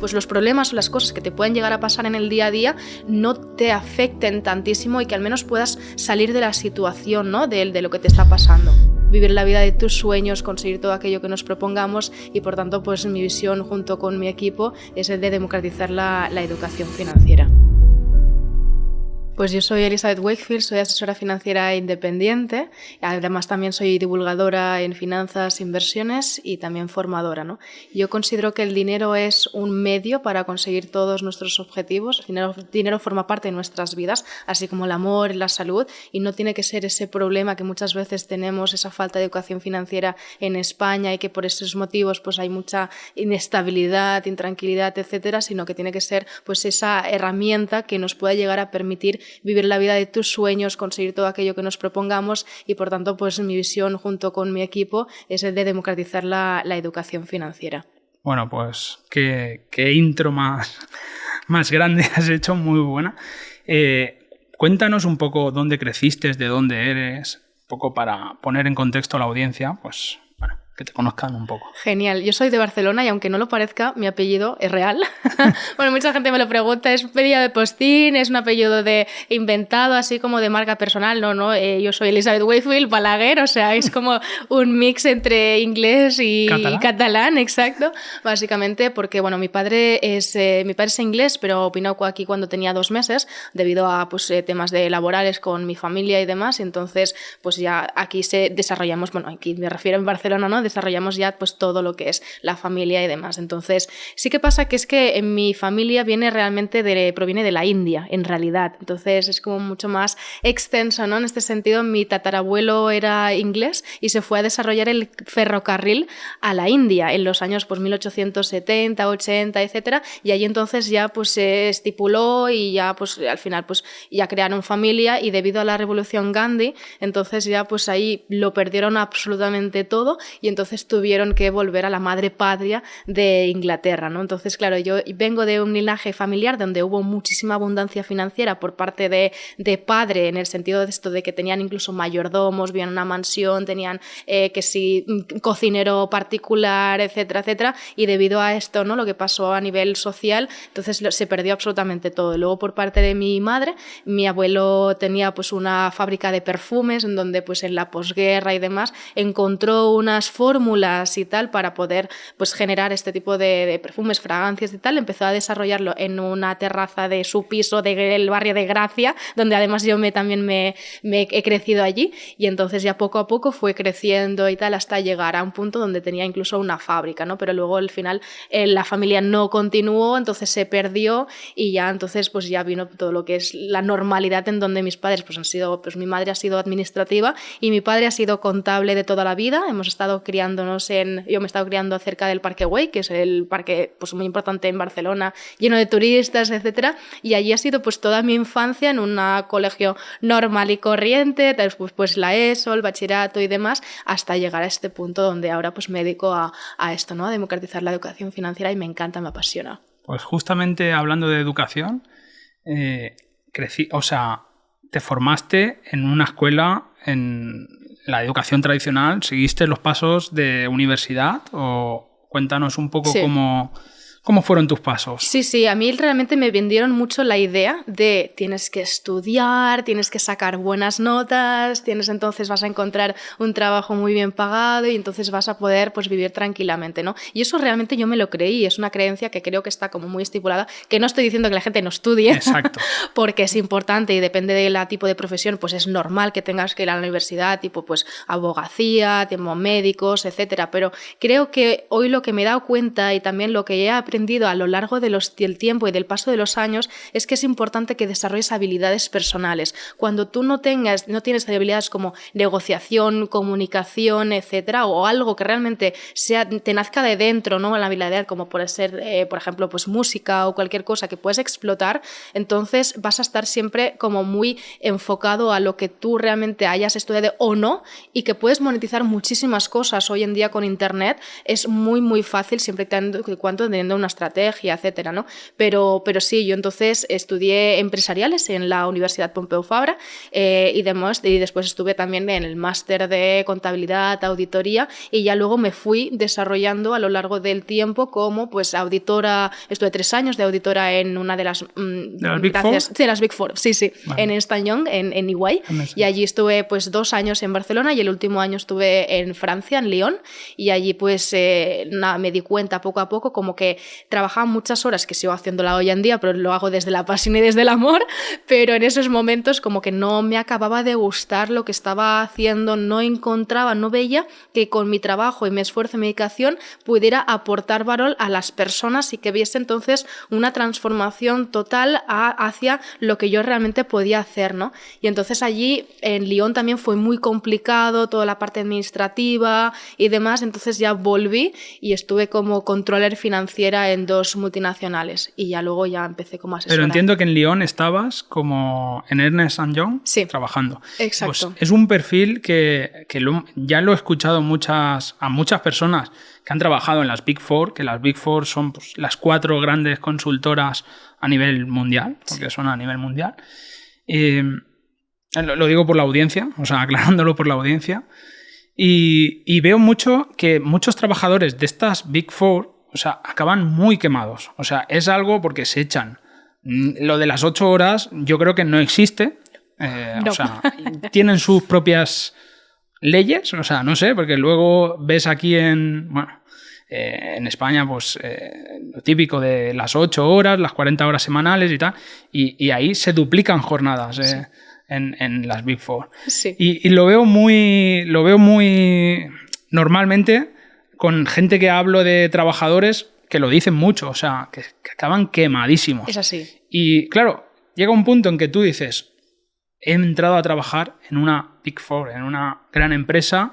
pues los problemas o las cosas que te pueden llegar a pasar en el día a día no te afecten tantísimo y que al menos puedas salir de la situación, ¿no? de lo que te está pasando. Vivir la vida de tus sueños, conseguir todo aquello que nos propongamos y por tanto pues mi visión junto con mi equipo es el de democratizar la educación financiera. Pues yo soy Elizabeth Wakefield, soy asesora financiera independiente, además también soy divulgadora en finanzas, inversiones y también formadora, ¿no? Yo considero que el dinero es un medio para conseguir todos nuestros objetivos. El dinero forma parte de nuestras vidas, así como el amor y la salud, y no tiene que ser ese problema que muchas veces tenemos, esa falta de educación financiera en España y que por esos motivos pues hay mucha inestabilidad, intranquilidad, etcétera, sino que tiene que ser pues esa herramienta que nos pueda llegar a permitir vivir la vida de tus sueños, conseguir todo aquello que nos propongamos y por tanto pues mi visión junto con mi equipo es el de democratizar la educación financiera. Bueno, pues qué intro más grande has hecho, muy buena. Cuéntanos un poco dónde creciste, de dónde eres, un poco para poner en contexto a la audiencia, pues bueno, que te conozcan un poco. Genial, yo soy de Barcelona y aunque no lo parezca, mi apellido es real. Bueno, mucha gente me lo pregunta, ¿es un apellido de postín? ¿Es un apellido de inventado, así como de marca personal? No, yo soy Elizabeth Wakefield Balaguer, o sea, es como un mix entre inglés y catalán, exacto, básicamente porque, bueno, mi padre es inglés, pero vino aquí cuando tenía 2 meses, debido a pues, temas de laborales con mi familia y demás, y entonces pues ya aquí desarrollamos, bueno, aquí me refiero en Barcelona, ¿no? Desarrollamos ya pues todo lo que es la familia y demás. Entonces, sí que pasa que es que en mi familia proviene de la India, en realidad. Entonces, es como mucho más extenso, ¿no? En este sentido, mi tatarabuelo era inglés y se fue a desarrollar el ferrocarril a la India en los años pues 1870, 80, etcétera, y allí entonces ya pues se estipuló y ya pues al final pues ya crearon familia y debido a la revolución Gandhi, entonces ya pues ahí lo perdieron absolutamente todo y entonces tuvieron que volver a la madre patria de Inglaterra, ¿no? Entonces, claro, yo vengo de un linaje familiar donde hubo muchísima abundancia financiera por parte de padre, en el sentido de esto de que tenían incluso mayordomos, vivían en una mansión, tenían cocinero particular, etcétera, etcétera, y debido a esto, ¿no? Lo que pasó a nivel social, entonces se perdió absolutamente todo. Luego, por parte de mi madre, mi abuelo tenía pues una fábrica de perfumes en donde pues en la posguerra y demás encontró unas fórmulas y tal para poder pues generar este tipo de perfumes, fragancias y tal. Empezó a desarrollarlo en una terraza de su piso del barrio de Gracia, donde además yo también me he crecido allí, y entonces ya poco a poco fue creciendo y tal hasta llegar a un punto donde tenía incluso una fábrica, ¿no? Pero luego al final la familia no continuó, entonces se perdió y ya entonces pues ya vino todo lo que es la normalidad en donde mis padres pues han sido, pues mi madre ha sido administrativa y mi padre ha sido contable de toda la vida. Hemos estado criándonos yo me he estado criando cerca del Parque Güell, que es el parque pues muy importante en Barcelona, lleno de turistas, etcétera, y allí ha sido pues toda mi infancia en un colegio normal y corriente, después pues la ESO, el bachillerato y demás, hasta llegar a este punto donde ahora pues me dedico a esto, ¿no? A democratizar la educación financiera y me encanta, me apasiona. Pues justamente hablando de educación, te formaste en una escuela en la educación tradicional, ¿seguiste los pasos de universidad? O cuéntanos un poco ¿Cómo fueron tus pasos? Sí, a mí realmente me vendieron mucho la idea de tienes que estudiar, tienes que sacar buenas notas, entonces vas a encontrar un trabajo muy bien pagado y entonces vas a poder pues vivir tranquilamente, ¿no? Y eso realmente yo me lo creí, es una creencia que creo que está como muy estipulada, que no estoy diciendo que la gente no estudie, exacto, porque es importante y depende del tipo de profesión, pues es normal que tengas que ir a la universidad, tipo pues abogacía, tipo médicos, etcétera, pero creo que hoy lo que me he dado cuenta y también lo que he aprendido a lo largo del tiempo y del paso de los años es que es importante que desarrolles habilidades personales. Cuando tú no tienes habilidades como negociación, comunicación, etcétera, o algo que realmente te nazca de dentro, ¿no? La habilidad como puede ser, por ejemplo, pues música o cualquier cosa que puedes explotar, entonces vas a estar siempre como muy enfocado a lo que tú realmente hayas estudiado o no, y que puedes monetizar muchísimas cosas. Hoy en día con internet es muy muy fácil siempre y cuando teniendo una estrategia, etcétera, ¿no? Pero sí, yo entonces estudié empresariales en la Universidad Pompeu Fabra y después estuve también en el máster de contabilidad, auditoría, y ya luego me fui desarrollando a lo largo del tiempo como pues auditora. Estuve 3 años de auditora en una de las... ¿De las Big Four? De las Big Four, sí. Vale. En Ernst & Young, en EY. Y allí estuve pues 2 años en Barcelona y el último año estuve en Francia, en Lyon. Y allí pues me di cuenta poco a poco como que trabajaba muchas horas, que sigo haciéndola hoy en día, pero lo hago desde la pasión y desde el amor. Pero en esos momentos como que no me acababa de gustar lo que estaba haciendo, no veía que con mi trabajo y mi esfuerzo y mi dedicación pudiera aportar valor a las personas y que viese entonces una transformación total hacia lo que yo realmente podía hacer, ¿no? Y entonces allí en Lyon también fue muy complicado toda la parte administrativa y demás, entonces ya volví y estuve como controller financiera en 2 multinacionales y ya luego ya empecé como asesora. Pero entiendo que en Lyon estabas como en Ernst & Young, sí, trabajando. Exacto. Pues es un perfil que ya lo he escuchado a muchas personas que han trabajado en las Big Four, que las Big Four son pues, las 4 grandes consultoras a nivel mundial, porque son a nivel mundial. Lo digo por la audiencia, o sea, aclarándolo por la audiencia. Y veo mucho que muchos trabajadores de estas Big Four, o sea, acaban muy quemados. O sea, es algo porque se echan. Lo de las 8 horas yo creo que no existe. No. O sea, tienen sus propias leyes, o sea, no sé, porque luego ves aquí en España pues lo típico de las 8 horas, las 40 horas semanales y tal, y ahí se duplican jornadas sí. En las Big Four. Sí. Y lo veo muy normalmente con gente que hablo de trabajadores que lo dicen mucho, o sea, que acaban quemadísimos. Es así. Y claro, llega un punto en que tú dices, he entrado a trabajar en una Big Four, en una gran empresa,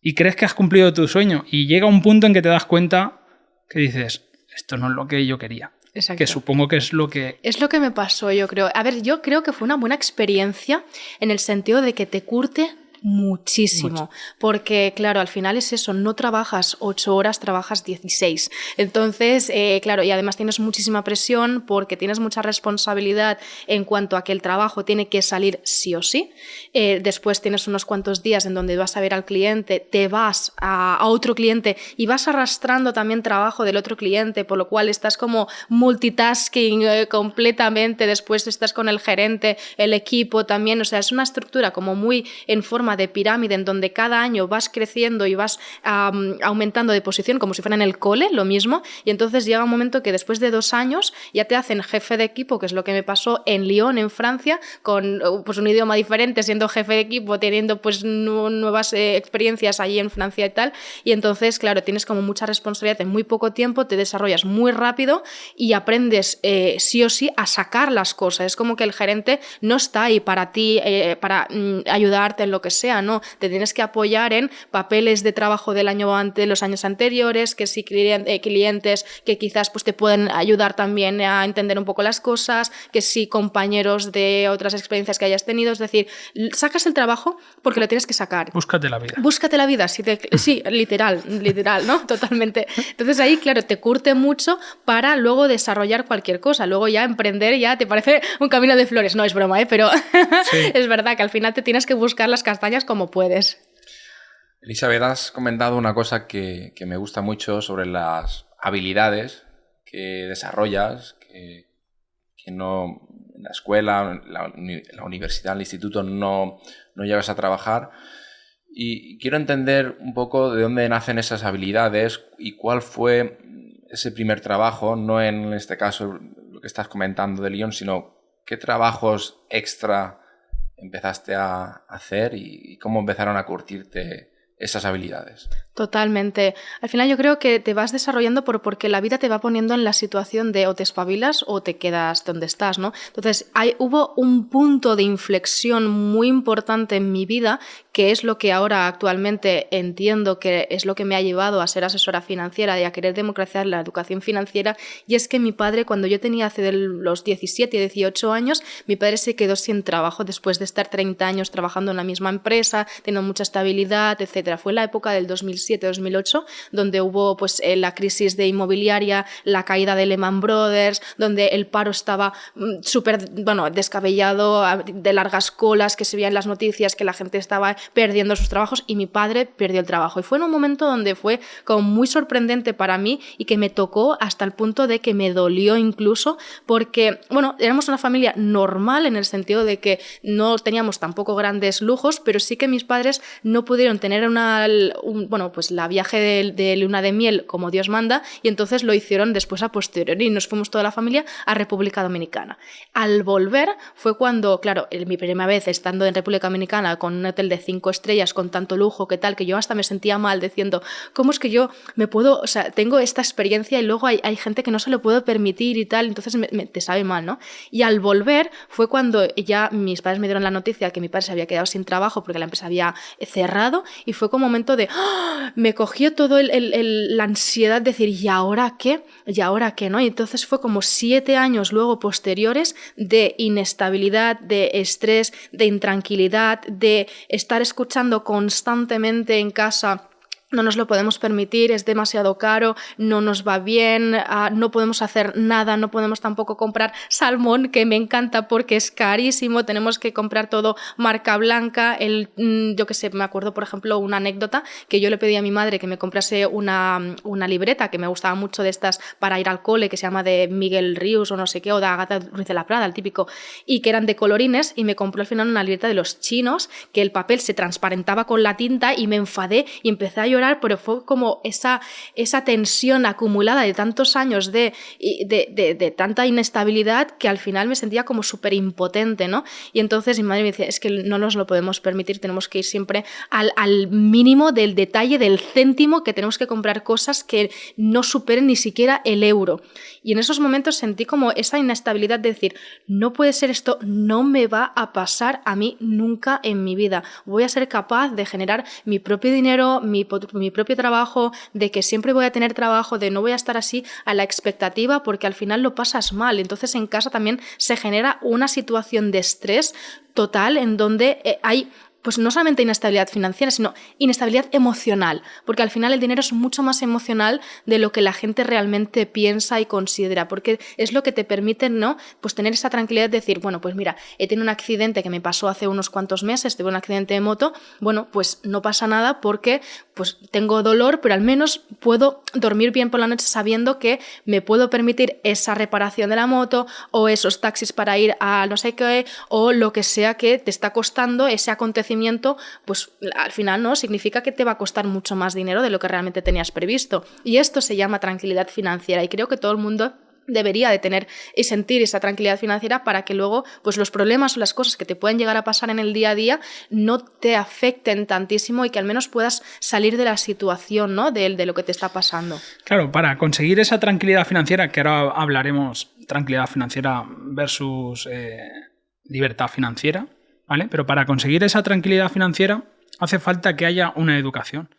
y crees que has cumplido tu sueño. Y llega un punto en que te das cuenta que dices, esto no es lo que yo quería. Exacto. Que supongo que es lo que... Es lo que me pasó, yo creo. A ver, yo creo que fue una buena experiencia en el sentido de que te curte muchísimo, porque claro, al final es eso, no trabajas 8 horas, trabajas 16, entonces claro, y además tienes muchísima presión porque tienes mucha responsabilidad en cuanto a que el trabajo tiene que salir sí o sí, después tienes unos cuantos días en donde vas a ver al cliente, te vas a otro cliente y vas arrastrando también trabajo del otro cliente, por lo cual estás como multitasking completamente, después estás con el gerente, el equipo también, o sea, es una estructura como muy en forma de pirámide en donde cada año vas creciendo y vas aumentando de posición como si fuera en el cole, lo mismo, y entonces llega un momento que después de 2 años ya te hacen jefe de equipo, que es lo que me pasó en Lyon, en Francia, con pues un idioma diferente, siendo jefe de equipo, teniendo pues nuevas experiencias allí en Francia y tal, y entonces claro, tienes como mucha responsabilidad en muy poco tiempo, te desarrollas muy rápido y aprendes sí o sí a sacar las cosas, es como que el gerente no está ahí para ti, para ayudarte en lo que sea, no, te tienes que apoyar en papeles de trabajo del los años anteriores, que si clientes que quizás pues te pueden ayudar también a entender un poco las cosas, que si compañeros de otras experiencias que hayas tenido, es decir, sacas el trabajo porque lo tienes que sacar. Búscate la vida. Búscate la vida, sí, literal, ¿no? Totalmente. Entonces ahí, claro, te curte mucho para luego desarrollar cualquier cosa, luego ya emprender ya te parece un camino de flores, no es broma, pero sí. Es verdad que al final te tienes que buscar las castañas como puedes. Elizabeth, has comentado una cosa que me gusta mucho sobre las habilidades que desarrollas, que no en la escuela, la universidad, el instituto no llegas a trabajar. Y quiero entender un poco de dónde nacen esas habilidades y cuál fue ese primer trabajo, no en este caso lo que estás comentando de Lyon, sino qué trabajos extra empezaste a hacer y cómo empezaron a curtirte esas habilidades. Totalmente. Al final yo creo que te vas desarrollando porque la vida te va poniendo en la situación de o te espabilas o te quedas donde estás, ¿no? Entonces hubo un punto de inflexión muy importante en mi vida, que es lo que ahora actualmente entiendo que es lo que me ha llevado a ser asesora financiera y a querer democratizar la educación financiera, y es que mi padre, cuando yo tenía hace los 17 y 18 años, mi padre se quedó sin trabajo después de estar 30 años trabajando en la misma empresa, teniendo mucha estabilidad, etc. Fue la época del 2006 2007-2008, donde hubo pues, la crisis de inmobiliaria, la caída de Lehman Brothers, donde el paro estaba súper descabellado, de largas colas que se veían en las noticias, que la gente estaba perdiendo sus trabajos y mi padre perdió el trabajo. Y fue en un momento donde fue como muy sorprendente para mí y que me tocó hasta el punto de que me dolió incluso porque, éramos una familia normal en el sentido de que no teníamos tampoco grandes lujos, pero sí que mis padres no pudieron tener la viaje de luna de miel como Dios manda y entonces lo hicieron después a posteriori y nos fuimos toda la familia a República Dominicana. Al volver fue cuando, claro, mi primera vez estando en República Dominicana con un hotel de 5 estrellas con tanto lujo que tal, que yo hasta me sentía mal diciendo, ¿cómo es que yo me puedo, tengo esta experiencia y luego hay gente que no se lo puedo permitir y tal, entonces te sabe mal, ¿no? Y al volver fue cuando ya mis padres me dieron la noticia que mi padre se había quedado sin trabajo porque la empresa había cerrado y fue como un momento de me cogió todo la ansiedad de decir ¿y ahora qué? ¿Y ahora qué? ¿No? Y entonces fue como 7 años luego posteriores de inestabilidad, de estrés, de intranquilidad, de estar escuchando constantemente en casa no nos lo podemos permitir, es demasiado caro, no nos va bien, no podemos hacer nada, no podemos tampoco comprar salmón, que me encanta porque es carísimo, tenemos que comprar todo marca blanca. Yo qué sé, me acuerdo, por ejemplo, una anécdota que yo le pedí a mi madre que me comprase una libreta que me gustaba mucho de estas para ir al cole, que se llama de Miguel Ríos o no sé qué, o de Agatha Ruiz de la Prada, el típico, y que eran de colorines, y me compró al final una libreta de los chinos, que el papel se transparentaba con la tinta y me enfadé y empecé a llorar, pero fue como esa tensión acumulada de tantos años de tanta inestabilidad que al final me sentía como súper impotente, ¿no? Y entonces mi madre me decía, es que no nos lo podemos permitir, tenemos que ir siempre al mínimo del detalle, del céntimo, que tenemos que comprar cosas que no superen ni siquiera el euro. Y en esos momentos sentí como esa inestabilidad de decir, no puede ser esto, no me va a pasar a mí nunca en mi vida. Voy a ser capaz de generar mi propio dinero, mi propio trabajo, de que siempre voy a tener trabajo, de no voy a estar así a la expectativa porque al final lo pasas mal. Entonces en casa también se genera una situación de estrés total en donde hay pues no solamente inestabilidad financiera, sino inestabilidad emocional, porque al final el dinero es mucho más emocional de lo que la gente realmente piensa y considera, porque es lo que te permite, ¿no? Pues tener esa tranquilidad de decir, bueno, pues mira, he tenido un accidente que me pasó hace unos cuantos meses, tuve un accidente de moto, bueno, pues no pasa nada porque pues tengo dolor, pero al menos puedo dormir bien por la noche sabiendo que me puedo permitir esa reparación de la moto o esos taxis para ir a no sé qué o lo que sea que te está costando ese acontecimiento, pues al final no significa que te va a costar mucho más dinero de lo que realmente tenías previsto. Y esto se llama tranquilidad financiera y creo que todo el mundo debería de tener y sentir esa tranquilidad financiera para que luego pues los problemas o las cosas que te pueden llegar a pasar en el día a día no te afecten tantísimo y que al menos puedas salir de la situación, ¿no? de lo que te está pasando. Claro, para conseguir esa tranquilidad financiera, que ahora hablaremos tranquilidad financiera versus libertad financiera, ¿vale? Pero para conseguir esa tranquilidad financiera hace falta que haya una educación.